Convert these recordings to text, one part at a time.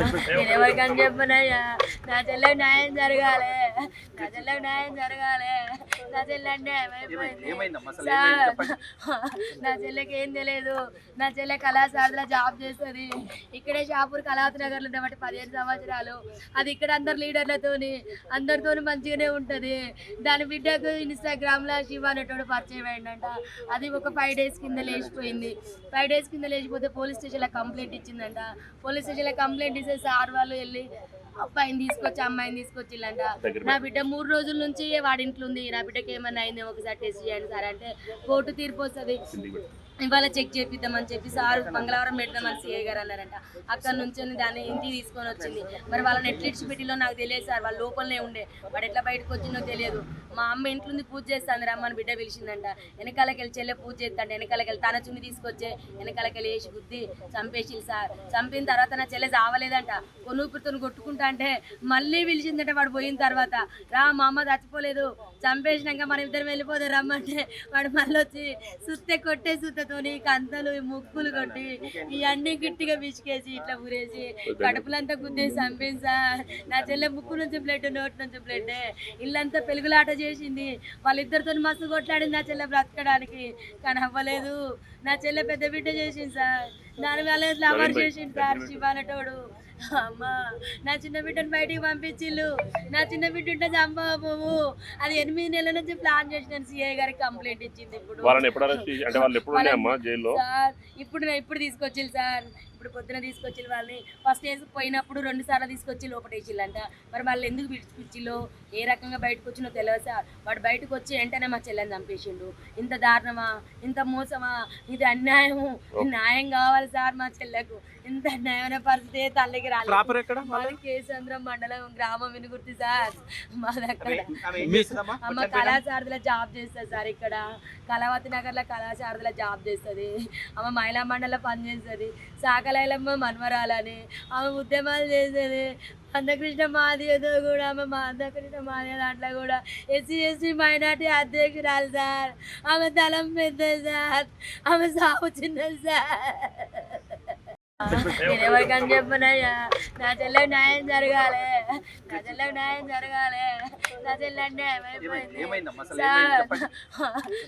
నేనెవరికని చెప్పనయ్యా. నా చెల్లెకి న్యాయం జరగాలి, నా చెల్లెకి న్యాయం జరగాలి. నా చెల్లె అన్యాయం అయిపోయింది సార్. నా చెల్లెకి ఏం తెలియదు. నా చెల్లె కళాశాలలో జాబ్ చేస్తుంది. ఇక్కడే షాపూర్ కళావతి నగర్లో ఉండబట్టి 15 సంవత్సరాలు. అది ఇక్కడ అందరు లీడర్లతోని అందరితోని మంచిగానే ఉంటుంది. దాని బిడ్డకు ఇన్స్టాగ్రామ్లో శివ అనేటోడు పరిచయం అయిందంట. అది ఒక 5 days కింద లేచిపోయింది. 5 days కింద లేచిపోతే పోలీస్ స్టేషన్లో కంప్లైంట్ ఇచ్చిందంట. పోలీస్ స్టేషన్లో కంప్లైంట్ ఇస్తే సార్ వాళ్ళు వెళ్ళి అబ్బాయిని తీసుకొచ్చి అమ్మాయిని తీసుకొచ్చిల్లంట. నా బిడ్డ 3 రోజుల నుంచి వాడి ఇంట్లో ఉంది. నా బిడ్డకి ఏమన్నా అయింది ఒకసారి టెస్ట్ చేయండి సార్ అంటే కోర్టు తీర్పు వస్తుంది. ఇవాళ చెక్ చేపిద్దామని చెప్పి సార్ మంగళవారం పెడదామని సిఐ గారు అన్నారంట. అక్కడ నుంచి దాన్ని ఇంటికి తీసుకొని వచ్చింది. మరి వాళ్ళని ఎట్లిడ్చి పెట్టిలో నాకు తెలియదు సార్. వాళ్ళ లోపలనే ఉండే. వాడు ఎట్లా బయటకు వచ్చిందో తెలియదు. మా అమ్మ ఇంట్లో పూజ చేస్తాను రమ్మని బిడ్డ పిలిచిందంట. వెనకాలకెళ్ళి చెల్లె పూజ చేస్తాంటే వెనకాలకెళ్ళి తన చున్ని తీసుకొచ్చే వెనకాలకెళ్ళి వేసి గుద్ది చంపేసిల్లు సార్. చంపిన తర్వాత నా చెల్లె చావలేదంట. కొనుక్కుతో కొట్టుకుంటా అంటే మళ్ళీ పిలిచిందంట. వాడు పోయిన తర్వాత రా మా అమ్మ చచ్చిపోలేదు, చంపేసినాక మనం ఇద్దరం వెళ్ళిపోతే రమ్మంటే వాడు మళ్ళీ వచ్చి సుత్తే కొట్టే సుత్తతోని కంతలు ముక్కులు కొట్టి ఇవన్నీ గట్టిగా పిసికేసి ఇట్లా ఊరేసి కడుపులంతా గుద్దేసి చంపేసి సార్. నా చెల్లె ముక్కు నుంచి బ్లడ్, నోటి నుంచి బ్లడ్. ఇల్లంతా పెరుగులాట చేసింది. వాళ్ళిద్దరితో మస్తు కొట్లాడింది నా చెల్లె బ్రతకడానికి. కానీ అవ్వలేదు. నా చెల్లె పెద్ద బిడ్డ చేసింది సార్. దాని వల్ల లవర్ చేసింది సార్ శివ అనేటోడు. అమ్మా నా చిన్న బిడ్డను బయటికి పంపించిల్లు. నా చిన్న బిడ్డ ఉంటే చంపబోవు. అది 8 నెలల నుంచి ప్లాన్ చేసిన సిఐ గారికి కంప్లైంట్ ఇచ్చింది. ఇప్పుడు తీసుకొచ్చిల్లు సార్. ఇప్పుడు పొద్దున తీసుకొచ్చి వాళ్ళని ఫస్ట్ డేస్ పోయినప్పుడు 2 సార్లు తీసుకొచ్చి లోపటేసిల్లంట. మరి వాళ్ళు ఎందుకు పిలిచిల్లో ఏ రకంగా బయటకు వచ్చినో తెలియదు సార్. వాడు బయటకు వచ్చి వెంటనే మా చెల్లెని చంపేసిండు. ఇంత దారుణమా, ఇంత మోసమా, ఇది అన్యాయము. న్యాయం కావాలి సార్ మా చెల్లెకు. ఇంత అన్యాయమైన పరిస్థితి తల్లికి రాలేదు. కేసంద్రం మండలం గ్రామం వినుగుర్తి సార్. మా దగ్గర అమ్మ కళాశారదలో జాబ్ చేస్తుంది సార్. ఇక్కడ కళావతి నగర్లో కళాశారదలో జాబ్ చేస్తుంది. అమ్మ మహిళా మండలిలో పనిచేస్తుంది. సాకలైలమ్మ మన్మరాలని ఆమె ఉద్యమాలు చేసేది. అందకృష్ణ మాదిగతో కూడా ఆమె అందకృష్ణ మాదిగ దాంట్లో కూడా SC/ST మైనార్టీ అధ్యక్షురాలు సార్. ఆమె తలం పెద్ద సార్. ఆమె సాగు చిన్నది సార్. నేనెవరికని చెప్పనయ్యా. నా చెల్లెకి న్యాయం జరగాలి, నా చెల్లెకి న్యాయం జరగాలి. నా చెల్లె అన్యాయం అయిపోయింది సార్.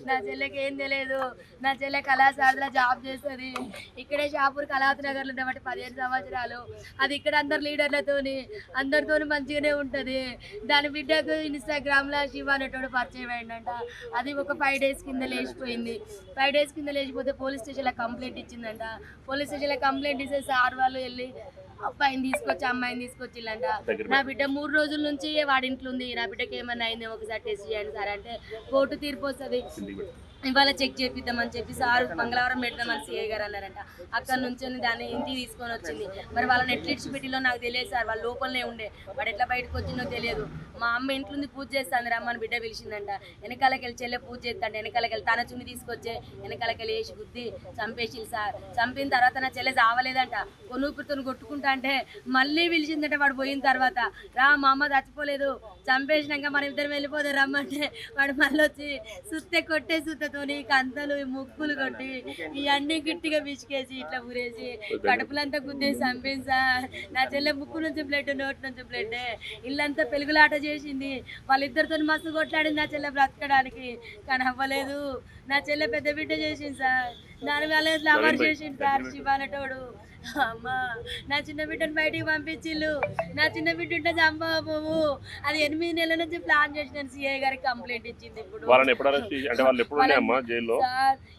నా చెల్లెకి ఏం తెలియదు. నా చెల్లె కళాశాలలో జాబ్ చేస్తుంది. ఇక్కడే షాపూర్ కళావతి నగర్లో ఉండబట్టి 15 సంవత్సరాలు. అది ఇక్కడ అందరు లీడర్లతోని అందరితోని మంచిగానే ఉంటుంది. దాని బిడ్డకు ఇన్స్టాగ్రామ్లో శివ అనేటోడు పరిచయం అయిందంట. అది ఒక 5 days కింద లేచిపోయింది. 5 days కింద లేచిపోతే పోలీస్ స్టేషన్లో కంప్లైంట్ ఇచ్చిందంట. పోలీస్ స్టేషన్లో కంప్లైంట్ ఇస్తే సార్ వాళ్ళు వెళ్ళి అబ్బాయిని తీసుకొచ్చి అమ్మాయిని తీసుకొచ్చిల్లంట. నా బిడ్డ 3 రోజుల నుంచి వాడి ఇంట్లో ఉంది. నా బిడ్డకి ఏమన్నా అయింది ఒకసారి టెస్ట్ చేయండి సార్ అంటే కోర్టు తీర్పు వస్తుంది. ఇవాళ చెక్ చేపిద్దామని చెప్పి సార్ మంగళవారం పెడదామని సిఐ గారు అన్నారంట. అక్కడ నుంచి దాన్ని ఇంటికి తీసుకొని వచ్చింది. మరి వాళ్ళని ఎట్లిడ్చి పెట్టిలో నాకు తెలియదు సార్. వాళ్ళ లోపలనే ఉండే. వాడు ఎట్లా బయటకు వచ్చిందో తెలియదు. మా అమ్మ ఇంట్లో పూజ చేస్తాను రమ్మని బిడ్డ పిలిచిందంట. వెనకాలకెళ్ళి చెల్లె పూజ చేస్తాంటే వెనకాలకెళ్ళి తన చున్ని తీసుకొచ్చే వెనకాలకెళ్ళి వేసి గుద్ది చంపేసిల్లు సార్. చంపిన తర్వాత నా చెల్లె చావలేదంట. కొనుక్కుతో కొట్టుకుంటా అంటే మళ్ళీ పిలిచిందంట. వాడు పోయిన తర్వాత రా మా అమ్మ చచ్చిపోలేదు, చంపేసినాక మనం ఇద్దరం వెళ్ళిపోతే రమ్మంటే వాడు మళ్ళీ వచ్చి సుత్తే కొట్టే సుత్తతోని కంతలు ముక్కులు కొట్టి ఇవన్నీ గట్టిగా పిసికేసి ఇట్లా ఊరేసి కడుపులంతా గుద్దేసి చంపేసి సార్. నా చెల్లె ముక్కు నుంచి బ్లడ్, నోటి నుంచి బ్లడ్. ఇల్లంతా పెరుగులాట చేసింది. వాళ్ళిద్దరితో మస్తు కొట్లాడింది నా చెల్లె బ్రతకడానికి. కానీ అవ్వలేదు. నా చెల్లె పెద్ద బిడ్డ చేసింది సార్. దాని వల్ల లవర్ చేసింది సార్ శివ అనేటోడు. అమ్మా నా చిన్న బిడ్డను బయటికి పంపించిల్లు. నా చిన్న బిడ్డ ఉంటే చంపబోవు. అది 8 నెలల నుంచి ప్లాన్ చేసిన సిఐ గారికి కంప్లైంట్ ఇచ్చింది.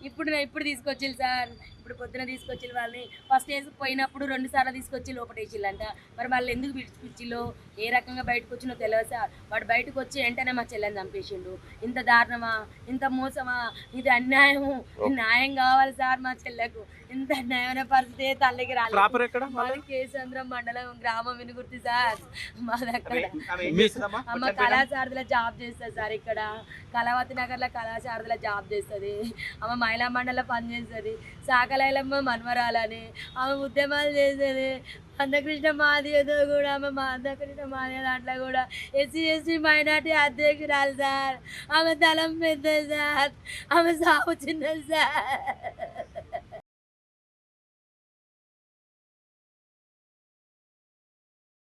ఇప్పుడు తీసుకొచ్చిల్లు సార్. ఇప్పుడు పొద్దున తీసుకొచ్చి వాళ్ళని ఫస్ట్ డేస్ పోయినప్పుడు 2 సార్లు తీసుకొచ్చి లోపటేసిల్లంట. మరి వాళ్ళు ఎందుకు పిలిచిల్లో ఏ రకంగా బయటకు వచ్చినో తెలియదు సార్. వాడు బయటకు వచ్చి వెంటనే మా చెల్లెని చంపేసిండు. ఇంత దారుణమా, ఇంత మోసమా, ఇది అన్యాయము. న్యాయం కావాలి సార్ మా చెల్లెకు. ఇంత అన్యాయమైన పరిస్థితి తల్లికి రాలేదు. కేసంద్రం మండలం గ్రామం వినుగుర్తి సార్. మా దగ్గర అమ్మ కళాశారదలో జాబ్ చేస్తుంది సార్. ఇక్కడ కళావతి నగర్లో కళాశారదలో జాబ్ చేస్తుంది. అమ్మ మహిళా మండలిలో పనిచేస్తుంది. సాకలైలమ్మ మన్మరాలని ఆమె ఉద్యమాలు చేసేది. అందకృష్ణ మాదిగతో కూడా ఆమె అందకృష్ణ మాదిగ దాంట్లో కూడా SC/ST మైనార్టీ అధ్యక్షురాలు సార్. ఆమె తలం పెద్ద సార్. ఆమె సాగు చిన్నది సార్.